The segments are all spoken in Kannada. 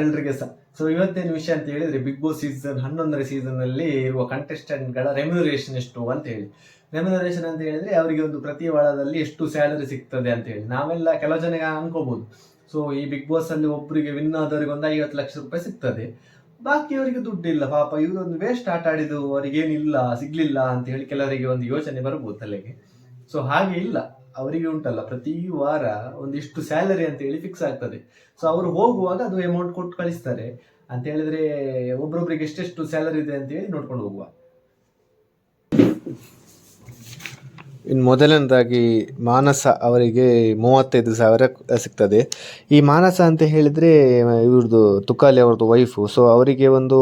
ಎಲ್ರಿಗೆ ಸಹ. ಸೊ ಇವತ್ತೇನು ವಿಷಯ ಅಂತ ಹೇಳಿದ್ರೆ, ಬಿಗ್ ಬಾಸ್ ಸೀಸನ್ 11ನೇ ಸೀಸನ್ ಅಲ್ಲಿ ಇರುವ ಕಂಟೆಸ್ಟೆಂಟ್ ಗಳ ರೆಮ್ಯುನರೇಷನ್ ಎಷ್ಟು ಅಂತ ಹೇಳಿ. ರೆಮ್ಯುನರೇಷನ್ ಅಂತ ಹೇಳಿದ್ರೆ ಅವರಿಗೆ ಒಂದು ಪ್ರತಿ ವಾರದಲ್ಲಿ ಎಷ್ಟು ಸ್ಯಾಲರಿ ಸಿಗ್ತದೆ ಅಂತ ಹೇಳಿ. ನಾವೆಲ್ಲ ಕೆಲವು ಜನ ಅನ್ಕೋಬಹುದು, ಸೊ ಈ ಬಿಗ್ ಬಾಸ್ ಅಲ್ಲಿ ಒಬ್ಬರಿಗೆ ವಿನ್ ಆದವರಿಗೆ ಒಂದು 50 ಲಕ್ಷ ರೂಪಾಯಿ ಸಿಗ್ತದೆ, ಬಾಕಿಯವರಿಗೆ ದುಡ್ಡಿಲ್ಲ, ಪಾಪ ಇವರೊಂದು ವೇಸ್ಟ್ ಆಟ ಆಡಿದ್ದು, ಅವರಿಗೇನಿಲ್ಲ ಸಿಗ್ಲಿಲ್ಲ ಅಂತ ಹೇಳಿ ಕೆಲವರಿಗೆ ಒಂದು ಯೋಚನೆ ಬರ್ಬೋದು ತಲೆಗೆ. ಸೊ ಹಾಗೆ ಇಲ್ಲ, ಅವರಿಗೆ ಉಂಟಲ್ಲ ಪ್ರತಿ ವಾರ ಒಂದಿಷ್ಟು ಸ್ಯಾಲರಿ ಅಂತ ಹೇಳಿ ಫಿಕ್ಸ್ ಆಗ್ತದೆ. ಸೊ ಅವರು ಹೋಗುವಾಗ ಅದು ಅಮೌಂಟ್ ಕೊಟ್ಟು ಕಳಿಸ್ತಾರೆ ಅಂತ ಹೇಳಿದ್ರೆ, ಒಬ್ರೊಬ್ರಿಗೆ ಎಷ್ಟೆಷ್ಟು ಸ್ಯಾಲರಿ ಇದೆ ಅಂತ ಹೇಳಿ ನೋಡ್ಕೊಂಡು ಹೋಗುವ. ಇನ್ನು ಮೊದಲನೇದಾಗಿ ಮಾನಸ ಅವರಿಗೆ 35,000 ಸಿಗ್ತದೆ. ಈ ಮಾನಸ ಅಂತ ಹೇಳಿದರೆ ಇವ್ರದ್ದು ತುಕಾಲಿ ಅವ್ರದ್ದು ವೈಫು. ಸೊ ಅವರಿಗೆ ಒಂದು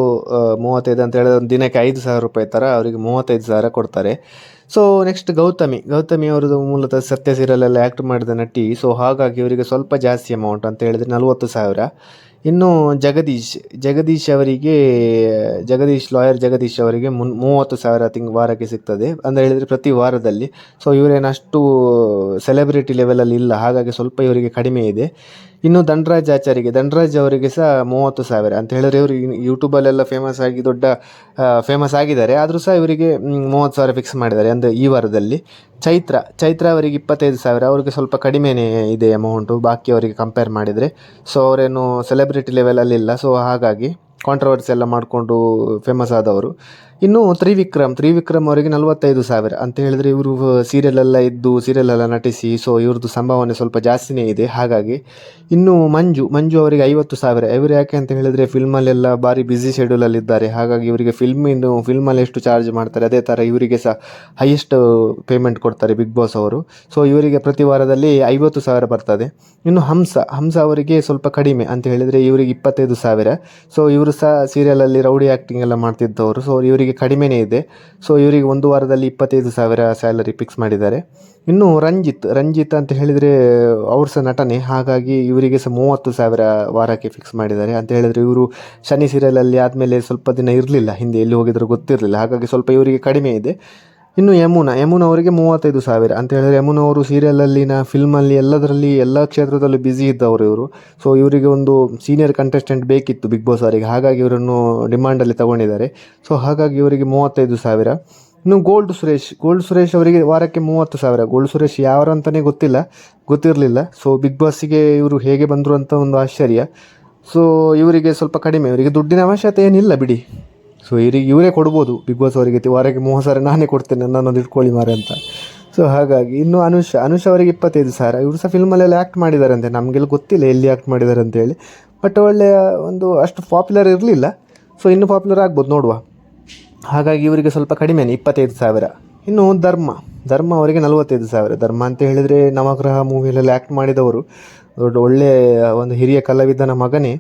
35 ಅಂತ ಹೇಳಿದ್ರೆ ಒಂದು ದಿನಕ್ಕೆ 5,000 ರೂಪಾಯಿ ಥರ ಅವರಿಗೆ 35,000 ಕೊಡ್ತಾರೆ. ಸೊ ನೆಕ್ಸ್ಟ್ ಗೌತಮಿ ಅವರದ್ದು ಮೂಲತಃ ಸತ್ಯ ಸೀರಿಯಲಲ್ಲಿ ಆ್ಯಕ್ಟ್ ಮಾಡಿದ ನಟಿ. ಸೊ ಹಾಗಾಗಿ ಇವರಿಗೆ ಸ್ವಲ್ಪ ಜಾಸ್ತಿ ಅಮೌಂಟ್ ಅಂತ ಹೇಳಿದರೆ 40,000. ಇನ್ನು ಜಗದೀಶ್ ಅವರಿಗೆ ಲಾಯರ್ ಜಗದೀಶ್ ಅವರಿಗೆ 30,000 ವಾರಕ್ಕೆ ಸಿಗ್ತದೆ ಅಂತ ಹೇಳಿದರೆ ಪ್ರತಿ ವಾರದಲ್ಲಿ. ಸೊ ಇವರೇನಷ್ಟು ಸೆಲೆಬ್ರಿಟಿ ಲೆವೆಲಲ್ಲಿ ಇಲ್ಲ, ಹಾಗಾಗಿ ಸ್ವಲ್ಪ ಇವರಿಗೆ ಕಡಿಮೆ ಇದೆ. ಇನ್ನು ಧನರಾಜ್ ಅವರಿಗೆ ಸಹ 30,000 ಅಂತ ಹೇಳಿದ್ರೆ, ಇವರು ಯೂಟ್ಯೂಬಲ್ಲೆಲ್ಲ ಫೇಮಸ್ ಆಗಿದ್ದಾರೆ, ಆದರೂ ಸಹ ಇವರಿಗೆ 30,000 ಫಿಕ್ಸ್ ಮಾಡಿದ್ದಾರೆ ಅಂದರೆ ಈ ವಾರದಲ್ಲಿ. ಚೈತ್ರ ಅವರಿಗೆ 25,000, ಅವರಿಗೆ ಸ್ವಲ್ಪ ಕಡಿಮೆನೇ ಇದೆ ಅಮೌಂಟು ಬಾಕಿಯವರಿಗೆ ಕಂಪೇರ್ ಮಾಡಿದರೆ. ಸೊ ಅವರೇನು ಸೆಲೆಬ್ರಿಟಿ ಲೆವೆಲಲ್ಲಿ ಇಲ್ಲ, ಸೊ ಹಾಗಾಗಿ ಕಾಂಟ್ರವರ್ಸಿ ಎಲ್ಲ ಮಾಡಿಕೊಂಡು ಫೇಮಸ್ ಆದವರು. ಇನ್ನು ತ್ರಿವಿಕ್ರಮ್ ಅವರಿಗೆ 45,000 ಅಂತ ಹೇಳಿದರೆ, ಇವರು ಸೀರಿಯಲೆಲ್ಲ ನಟಿಸಿ, ಸೊ ಇವ್ರದ್ದು ಸಂಭಾವನೆ ಸ್ವಲ್ಪ ಜಾಸ್ತಿನೇ ಇದೆ ಹಾಗಾಗಿ. ಇನ್ನು ಮಂಜು ಅವರಿಗೆ 50,000. ಇವರು ಯಾಕೆ ಅಂತ ಹೇಳಿದರೆ ಫಿಲ್ಮಲ್ಲೆಲ್ಲ ಭಾರಿ ಬ್ಯುಸಿ ಶೆಡ್ಯೂಲಲ್ಲಿ ಇದ್ದಾರೆ, ಹಾಗಾಗಿ ಇವರಿಗೆ ಫಿಲ್ಮಲ್ಲಿ ಎಷ್ಟು ಚಾರ್ಜ್ ಮಾಡ್ತಾರೆ ಅದೇ ಥರ ಇವರಿಗೆ ಸಹ ಹೈಯೆಸ್ಟ್ ಪೇಮೆಂಟ್ ಕೊಡ್ತಾರೆ ಬಿಗ್ ಬಾಸ್ ಅವರು. ಸೊ ಇವರಿಗೆ ಪ್ರತಿ ವಾರದಲ್ಲಿ 50,000 ಬರ್ತದೆ. ಇನ್ನು ಹಂಸ ಅವರಿಗೆ ಸ್ವಲ್ಪ ಕಡಿಮೆ ಅಂತ ಹೇಳಿದರೆ, ಇವರಿಗೆ 25,000. ಸೊ ಇವರು ಸಹ ಸೀರಿಯಲಲ್ಲಿ ರೌಡಿ ಆ್ಯಕ್ಟಿಂಗ್ ಎಲ್ಲ ಮಾಡ್ತಿದ್ದವರು, ಸೊ ಇವರಿಗೆ ಕಡಿಮೆನೇ ಇದೆ. ಸೊ ಇವರಿಗೆ ಒಂದು ವಾರದಲ್ಲಿ 25,000 ಸ್ಯಾಲರಿ ಫಿಕ್ಸ್ ಮಾಡಿದ್ದಾರೆ. ಇನ್ನು ರಂಜಿತ್ ಅಂತ ಹೇಳಿದರೆ ಅವ್ರು ಸಹ ನಟನೆ, ಹಾಗಾಗಿ ಇವರಿಗೆ ಸಹ 30,000 ವಾರಕ್ಕೆ ಫಿಕ್ಸ್ ಮಾಡಿದ್ದಾರೆ ಅಂತ ಹೇಳಿದರೆ, ಇವರು ಶನಿ ಸೀರಿಯಲಲ್ಲಿ ಆದಮೇಲೆ ಸ್ವಲ್ಪ ದಿನ ಇರಲಿಲ್ಲ, ಹಿಂದೆ ಎಲ್ಲಿ ಹೋಗಿದ್ರು ಗೊತ್ತಿರಲಿಲ್ಲ, ಹಾಗಾಗಿ ಸ್ವಲ್ಪ ಇವರಿಗೆ ಕಡಿಮೆ ಇದೆ. ಇನ್ನು ಯಮುನಾ ಅವರಿಗೆ 35,000 ಅಂತ ಹೇಳಿದರೆ, ಯಮುನಾ ಅವರು ಸೀರಿಯಲಲ್ಲಿನ ಫಿಲ್ಮಲ್ಲಿ ಎಲ್ಲ ಕ್ಷೇತ್ರದಲ್ಲೂ ಬ್ಯುಸಿ ಇದ್ದವರು ಇವರು. ಸೊ ಇವರಿಗೆ ಒಂದು ಸೀನಿಯರ್ ಕಂಟೆಸ್ಟೆಂಟ್ ಬೇಕಿತ್ತು ಬಿಗ್ ಬಾಸ್ ಅವರಿಗೆ, ಹಾಗಾಗಿ ಇವರನ್ನು ಡಿಮಾಂಡಲ್ಲಿ ತಗೊಂಡಿದ್ದಾರೆ. ಸೊ ಹಾಗಾಗಿ ಇವರಿಗೆ 35,000. ಇನ್ನು ಗೋಲ್ಡ್ ಸುರೇಶ್ ಅವರಿಗೆ ವಾರಕ್ಕೆ 30,000. ಗೋಲ್ಡ್ ಸುರೇಶ್ ಯಾರು ಅಂತಲೇ ಗೊತ್ತಿರಲಿಲ್ಲ. ಸೊ ಬಿಗ್ ಬಾಸ್ಸಿಗೆ ಇವರು ಹೇಗೆ ಬಂದರು ಅಂತ ಒಂದು ಆಶ್ಚರ್ಯ. ಸೊ ಇವರಿಗೆ ಸ್ವಲ್ಪ ಕಡಿಮೆ, ಇವರಿಗೆ ದುಡ್ಡಿನ ಅವಶ್ಯಕತೆ ಏನಿಲ್ಲ ಬಿಡಿ. ಸೊ ಇವರೇ ಕೊಡ್ಬೋದು ಬಿಗ್ ಬಾಸ್ ಅವರಿಗೆ, ವಾರಕ್ಕೆ 30,000 ನಾನೇ ಕೊಡ್ತೇನೆ, ನನ್ನೊಂದು ಇಟ್ಕೊಳ್ಳಿ ಮಾರೆ ಅಂತ. ಸೊ ಹಾಗಾಗಿ. ಇನ್ನು ಅನುಷ್ ಅವರಿಗೆ 25,000. ಇವರು ಸಹ ಫಿಲ್ಮಲ್ಲೆಲ್ಲ ಆ್ಯಕ್ಟ್ ಮಾಡಿದ್ದಾರೆ ಅಂತೆ, ನಮಗೆಲ್ಲ ಗೊತ್ತಿಲ್ಲ ಎಲ್ಲಿ ಆ್ಯಕ್ಟ್ ಮಾಡಿದ್ದಾರೆ ಅಂತೇಳಿ, ಬಟ್ ಒಳ್ಳೆಯ ಒಂದು ಅಷ್ಟು ಪಾಪ್ಯುಲರ್ ಇರಲಿಲ್ಲ. ಸೊ ಇನ್ನೂ ಪಾಪ್ಯುಲರ್ ಆಗ್ಬೋದು, ನೋಡುವ. ಹಾಗಾಗಿ ಇವರಿಗೆ ಸ್ವಲ್ಪ ಕಡಿಮೆನೇ 25,000. ಇನ್ನು ಧರ್ಮ ಅವರಿಗೆ 45,000. ಧರ್ಮ ಅಂತ ಹೇಳಿದರೆ ನವಗ್ರಹ ಮೂವಿಯಲ್ಲೆಲ್ಲ ಆ್ಯಕ್ಟ್ ಮಾಡಿದವರು, ಒಳ್ಳೆಯ ಒಂದು ಹಿರಿಯ ಕಲಾವಿದನ ಮಗನೇ,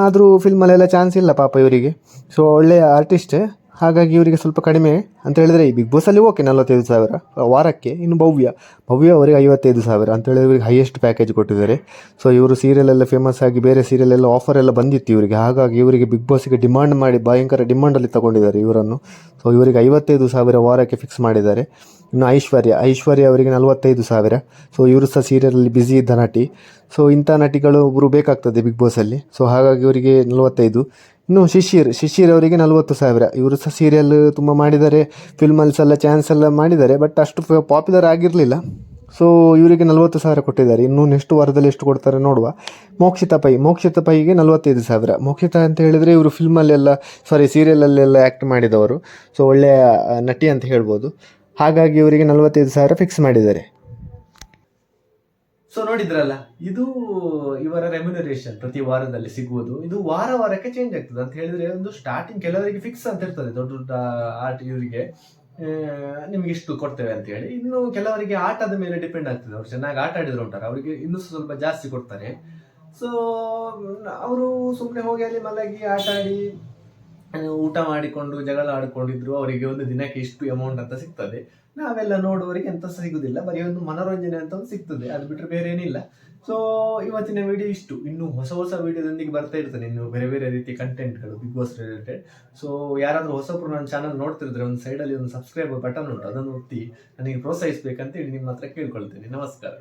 ಆದರೂ ಫಿಲ್ಮಲ್ಲೆಲ್ಲ ಚಾನ್ಸ್ ಇಲ್ಲ ಪಾಪ ಇವರಿಗೆ. ಸೊ ಒಳ್ಳೆಯ ಆರ್ಟಿಸ್ಟ್, ಹಾಗಾಗಿ ಇವರಿಗೆ ಸ್ವಲ್ಪ ಕಡಿಮೆ ಅಂತ ಹೇಳಿದರೆ. ಈ ಬಿಗ್ ಬಾಸಲ್ಲಿ ಓಕೆ 45,000 ವಾರಕ್ಕೆ. ಇನ್ನು ಭವ್ಯ ಅವರಿಗೆ 55,000 ಅಂತ ಹೇಳಿದ್ರೆ ಇವರಿಗೆ ಹೈಯೆಸ್ಟ್ ಪ್ಯಾಕೇಜ್ ಕೊಟ್ಟಿದ್ದಾರೆ. ಸೊ ಇವರು ಸೀರಿಯಲೆಲ್ಲ ಫೇಮಸ್ ಆಗಿ ಬೇರೆ ಸೀರಿಯಲೆಲ್ಲ ಆಫರ್ ಎಲ್ಲ ಬಂದಿತ್ತು ಇವರಿಗೆ, ಹಾಗಾಗಿ ಇವರಿಗೆ ಬಿಗ್ ಬಾಸ್ಗೆ ಡಿಮಾಂಡ್ ಮಾಡಿ ಭಯಂಕರ ಡಿಮಾಂಡಲ್ಲಿ ತಗೊಂಡಿದ್ದಾರೆ ಇವರನ್ನು. ಸೊ ಇವರಿಗೆ 55,000 ವಾರಕ್ಕೆ ಫಿಕ್ಸ್ ಮಾಡಿದ್ದಾರೆ. ಇನ್ನು ಐಶ್ವರ್ಯ ಅವರಿಗೆ 45,000. ಸೊ ಇವರು ಸಹ ಸೀರಿಯಲಲ್ಲಿ ಬ್ಯುಸಿ ಇದ್ದ ನಟಿ. ಸೊ ಇಂಥ ನಟಿಗಳು ಒಬ್ಬರು ಬೇಕಾಗ್ತದೆ ಬಿಗ್ ಬಾಸಲ್ಲಿ, ಸೊ ಹಾಗಾಗಿ ಇವರಿಗೆ 45. ಇನ್ನು ಶಿಶಿರ್ ಅವರಿಗೆ 40,000. ಇವರು ಸಹ ಸೀರಿಯಲ್ ತುಂಬ ಮಾಡಿದ್ದಾರೆ, ಫಿಲ್ಮಲ್ಸ್ ಎಲ್ಲ ಚಾನ್ಸ್ ಎಲ್ಲ ಮಾಡಿದ್ದಾರೆ, ಬಟ್ ಅಷ್ಟು ಪಾಪ್ಯುಲರ್ ಆಗಿರಲಿಲ್ಲ. ಸೊ ಇವರಿಗೆ 40,000 ಕೊಟ್ಟಿದ್ದಾರೆ. ಇನ್ನು ನೆಕ್ಸ್ಟ್ ವಾರದಲ್ಲಿ ಎಷ್ಟು ಕೊಡ್ತಾರೆ ನೋಡುವ. ಮೋಕ್ಷಿತಾ ಪೈಗೆ 45,000. ಮೋಕ್ಷಿತಾ ಅಂತ ಹೇಳಿದರೆ ಇವರು ಸೀರಿಯಲಲ್ಲೆಲ್ಲ ಆ್ಯಕ್ಟ್ ಮಾಡಿದವರು, ಸೊ ಒಳ್ಳೆಯ ನಟಿ ಅಂತ ಹೇಳ್ಬೋದು, ಹಾಗಾಗಿ ಇವರಿಗೆ 45,000 ಫಿಕ್ಸ್ ಮಾಡಿದ್ದಾರೆ. ಸೊ ನೋಡಿದ್ರಲ್ಲ, ಇದು ಇವರ ರೆಮ್ಯುನರೇಷನ್ ಪ್ರತಿ ವಾರದಲ್ಲಿ ಸಿಗುವುದು. ಇದು ವಾರಕ್ಕೆ ಚೇಂಜ್ ಆಗ್ತದೆ ಅಂತ ಹೇಳಿದ್ರೆ, ಒಂದು ಸ್ಟಾರ್ಟಿಂಗ್ ಕೆಲವರಿಗೆ ಫಿಕ್ಸ್ ಅಂತ ಇರ್ತದೆ, ದೊಡ್ಡ ಆರ್ಟ್ ಇವರಿಗೆ ನಿಮ್ಗೆ ಇಷ್ಟು ಕೊಡ್ತೇವೆ ಅಂತ ಹೇಳಿ. ಇನ್ನು ಕೆಲವರಿಗೆ ಆಟದ ಮೇಲೆ ಡಿಪೆಂಡ್ ಆಗ್ತದೆ, ಅವ್ರು ಚೆನ್ನಾಗಿ ಆಟ ಆಡಿದ್ರು ಉಂಟಾರೆ ಅವರಿಗೆ ಇನ್ನೂ ಸ್ವಲ್ಪ ಜಾಸ್ತಿ ಕೊಡ್ತಾರೆ. ಸೊ ಅವರು ಸುಮ್ಮನೆ ಹೋಗಿ ಅಲ್ಲಿ ಮಲಗಿ ಆಟ ಆಡಿ ಊಟ ಮಾಡಿಕೊಂಡು ಜಗಳ ಆಡಿಕೊಂಡಿದ್ರು, ಅವರಿಗೆ ಒಂದು ದಿನಕ್ಕೆ ಇಷ್ಟು ಅಮೌಂಟ್ ಅಂತ ಸಿಗ್ತದೆ. ನಾವೆಲ್ಲ ನೋಡುವವರಿಗೆ ಎಂತ ಸಿಗುದಿಲ್ಲ, ಬರೀ ಒಂದು ಮನೋರಂಜನೆ ಅಂತ ಒಂದು ಸಿಗ್ತದೆ, ಅದು ಬಿಟ್ಟರೆ ಬೇರೆ ಏನಿಲ್ಲ. ಸೊ ಇವತ್ತಿನ ವಿಡಿಯೋ ಇಷ್ಟು. ಇನ್ನು ಹೊಸ ವಿಡಿಯೋದೊಂದಿಗೆ ಬರ್ತಾ ಇರ್ತೇನೆ, ಇನ್ನು ಬೇರೆ ರೀತಿಯ ಕಂಟೆಂಟ್ಗಳು ಬಿಗ್ ಬಾಸ್ ರಿಲೇಟೆಡ್. ಸೊ ಯಾರಾದರೂ ಹೊಸಬ್ರು ನನ್ನ ಚಾನಲ್ ನೋಡ್ತಿದ್ರೆ ಒಂದು ಸೈಡಲ್ಲಿ ಒಂದು ಸಬ್ಸ್ಕ್ರೈಬ್ ಬಟನ್ ಉಂಟು, ಅದನ್ನು ಒತ್ತಿ ನನಗೆ ಪ್ರೋತ್ಸಾಹಿಸಬೇಕಂತೇಳಿ ನಿಮ್ಮ ಹತ್ರ ಕೇಳ್ಕೊಳ್ತೇನೆ. ನಮಸ್ಕಾರ.